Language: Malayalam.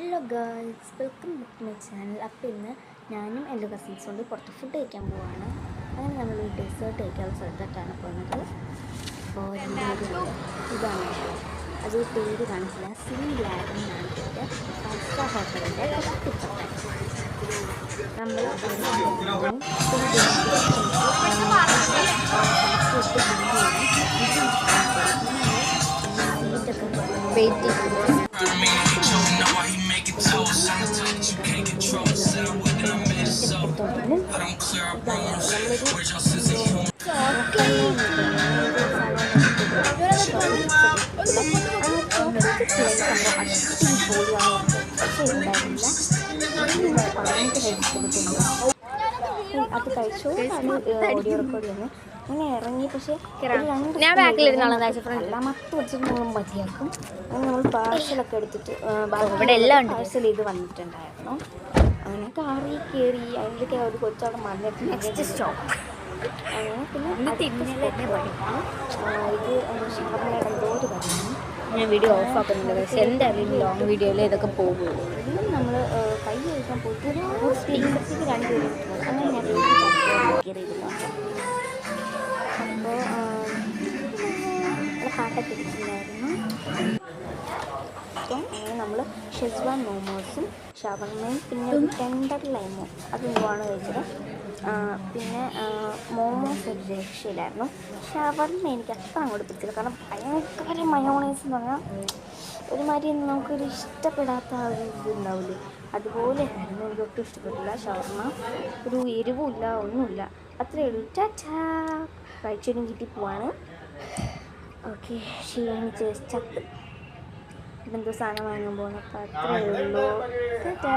Hello girls, welcome back to my channel. അപ്പോൾ ഇന്ന് ഞാനും എൻ്റെ കസിൻസ് കൊണ്ട് പുറത്ത് ഫുഡ് കഴിക്കാൻ പോവുകയാണ്. അങ്ങനെ നമ്മളൊരു ഡെസേർട്ട് കഴിക്കാനുള്ള സ്ഥലത്തോട്ടാണ് പോകുന്നത്. അപ്പോൾ ഇതാണ് കേട്ടോ, അത് പേര് കാണിച്ചില്ല, സിൻ ലാഗൻ എന്നാണ് പേര്. പാസ്ത ഹോട്ടലിൻ്റെ തൊട്ടിപ്പുറത്ത് നമ്മൾ വെയിറ്റ് ചെയ്ത് അത് കഴിച്ചു ഓഡിയോ റെക്കോർഡ് ചെയ്യുന്നത്. അങ്ങനെ ഇറങ്ങി, പക്ഷേ ഞാൻ ബാക്കിലിരുന്നാളെ എല്ലാം മത്ത് വെച്ചിട്ട് നമ്മൾ മതിയാക്കും. അങ്ങനെ നമ്മൾ പാഴ്സലൊക്കെ എടുത്തിട്ട് ഇവിടെ എല്ലാം പാഴ്സൽ ചെയ്ത് വന്നിട്ടുണ്ടായിരുന്നു. അങ്ങനെ കാറിൽ കയറി അതിലൊക്കെ ഒരു കൊച്ചവിടെ മറിഞ്ഞിട്ട് നെക്സ്റ്റ് സ്റ്റോപ്പ് അങ്ങനെ. പിന്നെ ഇത് ഷവർമ്മയുടെ എന്തോ ഒരു പറഞ്ഞു. ഞാൻ വീഡിയോ ഓഫ് ആക്കുന്നുണ്ട്, പക്ഷേ എന്തായാലും ലോങ് വീഡിയോയിൽ ഇതൊക്കെ പോകുള്ളൂ. ഇന്നും നമ്മൾ കൈ കഴിക്കാൻ പോയിട്ട് സ്പീക്കർസിക്ക് 2 മിനിറ്റ് അങ്ങനെ ഞാൻ കയറിയിരുന്നു. അപ്പോൾ പാട്ടൊക്കെ ഇട്ടിട്ടുണ്ടായിരുന്നു. അപ്പം നമ്മൾ ഷെസ്വാൻ മോമോസും ഷവർമ്മയും പിന്നെ ടെൻഡർ ലൈമോ അതെന്തുവാണ് കഴിച്ചത്. പിന്നെ മോമോസ് ഒരു രക്ഷയിലായിരുന്നു. ഷവർമ്മ എനിക്ക് അത്ര അങ്ങോട്ട് പിടിച്ചില്ല, കാരണം ഭയങ്കര മയോണൈസ് എന്ന് പറഞ്ഞാൽ ഒരുമാതിരി നമുക്കൊരു ഇഷ്ടപ്പെടാത്ത ആ ഒരു ഇതുണ്ടാവില്ലേ, അതുപോലെ ആയിരുന്നു. എനിക്ക് ഒട്ടും ഇഷ്ടപ്പെട്ടില്ല ഷവർമ്മ. ഒരു എരിവുമില്ല, ഒന്നുമില്ല, അത്രയേ ഉള്ളൂ. ടാറ്റാ, കഴിച്ചൊരു കിട്ടി പോവാണ്. ഓക്കെ, ക്ഷീണിച്ച് ചത്ത് ഇതെന്തോ സാധനം വാങ്ങാൻ പോകുന്നു. അപ്പോൾ അത്രയേ ഉള്ളൂ. ടാറ്റാ.